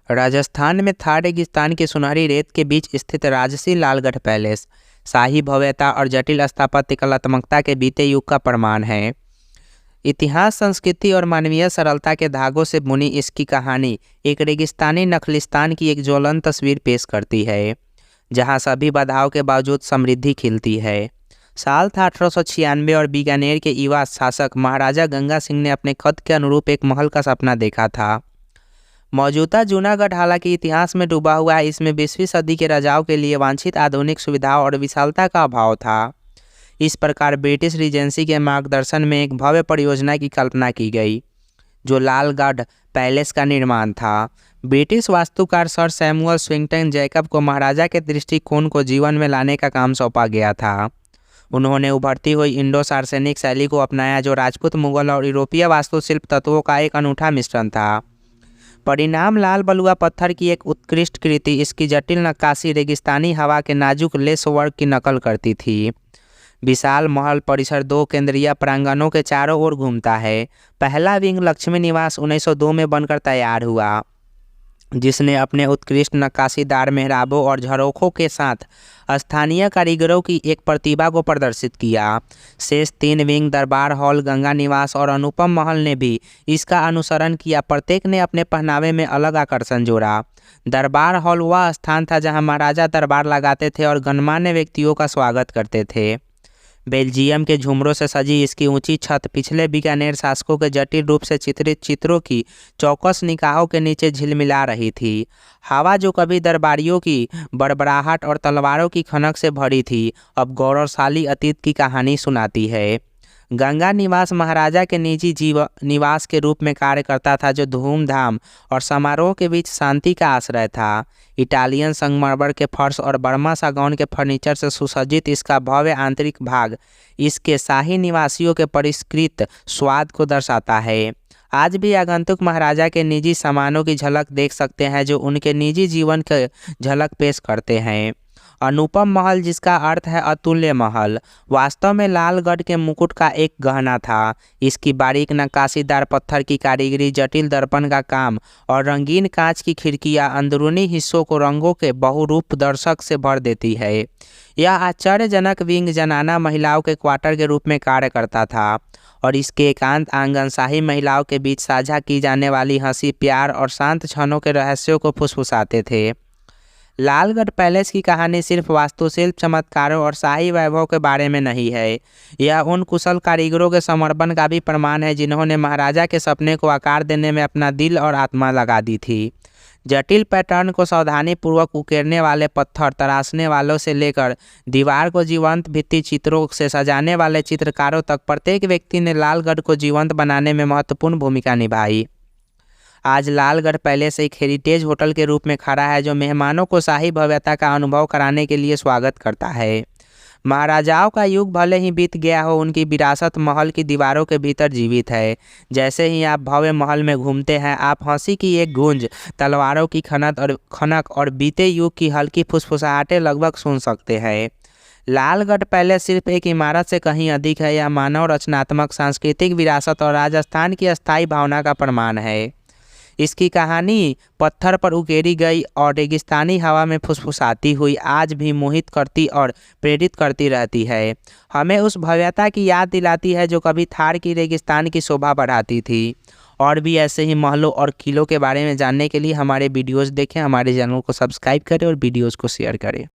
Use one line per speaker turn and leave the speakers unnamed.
राजस्थान में थार रेगिस्तान की सुनहरी रेत के बीच स्थित राजसी लालगढ़ पैलेस शाही भव्यता और जटिल स्थापत्य कलात्मकता के बीते युग का प्रमाण है। इतिहास, संस्कृति और मानवीय सरलता के धागों से बुनी इसकी कहानी एक रेगिस्तानी नखलिस्तान की एक ज्वलंत तस्वीर पेश करती है, जहां सभी बाधाओं के बावजूद समृद्धि खिलती है। साल था 1896 और बीकानेर के युवा शासक महाराजा गंगा सिंह ने अपने खत के अनुरूप एक महल का सपना देखा था। मौजूदा जूनागढ़ हालांकि इतिहास में डूबा हुआ है, इसमें 20वीं सदी के राजाओं के लिए वांछित आधुनिक सुविधाओं और विशालता का अभाव था। इस प्रकार ब्रिटिश रीजेंसी के मार्गदर्शन में एक भव्य परियोजना की कल्पना की गई, जो लालगढ़ पैलेस का निर्माण था। ब्रिटिश वास्तुकार सर सैमुअल स्विंगटन जैकब को महाराजा के दृष्टिकोण को जीवन में लाने का काम सौंपा गया था। उन्होंने उभरती हुई इंडो सार्सेनिक शैली को अपनाया, जो राजपूत, मुगल और यूरोपीय वास्तुशिल्प तत्वों का एक अनूठा मिश्रण था। परिणाम लाल बलुआ पत्थर की एक उत्कृष्ट कृति इसकी जटिल नक्काशी रेगिस्तानी हवा के नाजुक लेस वर्क की नकल करती थी। विशाल महल परिसर 2 केंद्रीय प्रांगणों के चारों ओर घूमता है। पहला विंग लक्ष्मी निवास 1902 में बनकर तैयार हुआ, जिसने अपने उत्कृष्ट नक्काशीदार मेहराबों और झरोखों के साथ स्थानीय कारीगरों की एक प्रतिभा को प्रदर्शित किया। शेष 3 विंग दरबार हॉल, गंगा निवास और अनुपम महल ने भी इसका अनुसरण किया। प्रत्येक ने अपने पहनावे में अलग आकर्षण जोड़ा। दरबार हॉल वह स्थान था जहां महाराजा दरबार लगाते थे और गणमान्य व्यक्तियों का स्वागत करते थे। बेल्जियम के झुमरों से सजी इसकी ऊंची छत पिछले बीकानेर शासकों के जटिल रूप से चित्रित चित्रों की चौकस निगाहों के नीचे झिलमिला रही थी। हवा जो कभी दरबारियों की बड़बड़ाहट और तलवारों की खनक से भरी थी, अब गौरवशाली अतीत की कहानी सुनाती है। गंगा निवास महाराजा के निजी निवास के रूप में कार्य करता था, जो धूमधाम और समारोह के बीच शांति का आश्रय था। इटालियन संगमरमर के फर्श और बर्मा सागौन के फर्नीचर से सुसज्जित इसका भव्य आंतरिक भाग इसके शाही निवासियों के परिष्कृत स्वाद को दर्शाता है। आज भी आगंतुक महाराजा के निजी सामानों की झलक देख सकते हैं, जो उनके निजी जीवन के झलक पेश करते हैं। अनुपम महल, जिसका अर्थ है अतुल्य महल, वास्तव में लालगढ़ के मुकुट का एक गहना था। इसकी बारीक नक्काशीदार पत्थर की कारीगरी, जटिल दर्पण का काम और रंगीन कांच की खिड़कियां अंदरूनी हिस्सों को रंगों के बहुरूप दर्शक से भर देती है। यह आश्चर्यजनक विंग जनाना महिलाओं के क्वार्टर के रूप में कार्य करता था और इसके एकांत आंगन शाही महिलाओं के बीच साझा की जाने वाली हंसी, प्यार और शांत क्षणों के रहस्यों को फुसफुसाते थे। लालगढ़ पैलेस की कहानी सिर्फ वास्तुशिल्प चमत्कारों और शाही वैभव के बारे में नहीं है, यह उन कुशल कारीगरों के समर्पण का भी प्रमाण है जिन्होंने महाराजा के सपने को आकार देने में अपना दिल और आत्मा लगा दी थी। जटिल पैटर्न को सावधानीपूर्वक उकेरने वाले पत्थर तराशने वालों से लेकर दीवार को जीवंत भित्ति चित्रों से सजाने वाले चित्रकारों तक, प्रत्येक व्यक्ति ने लालगढ़ को जीवंत बनाने में महत्वपूर्ण भूमिका निभाई। आज लालगढ़ पैलेस एक हेरिटेज होटल के रूप में खड़ा है, जो मेहमानों को शाही भव्यता का अनुभव कराने के लिए स्वागत करता है। महाराजाओं का युग भले ही बीत गया हो, उनकी विरासत महल की दीवारों के भीतर जीवित है। जैसे ही आप भव्य महल में घूमते हैं, आप हंसी की एक गूंज, तलवारों की खनक और बीते युग की हल्की फुसफुसाहटें लगभग सुन सकते हैं। लालगढ़ पैलेस सिर्फ एक इमारत से कहीं अधिक है, यह मानव रचनात्मक सांस्कृतिक विरासत और राजस्थान की अस्थायी भावना का प्रमाण है। इसकी कहानी पत्थर पर उकेरी गई और रेगिस्तानी हवा में फुसफुसाती हुई आज भी मोहित करती और प्रेरित करती रहती है। हमें उस भव्यता की याद दिलाती है जो कभी थार की रेगिस्तान की शोभा बढ़ाती थी। और भी ऐसे ही महलों और किलों के बारे में जानने के लिए हमारे वीडियोस देखें, हमारे चैनल को सब्सक्राइब करें और वीडियोस को शेयर करें।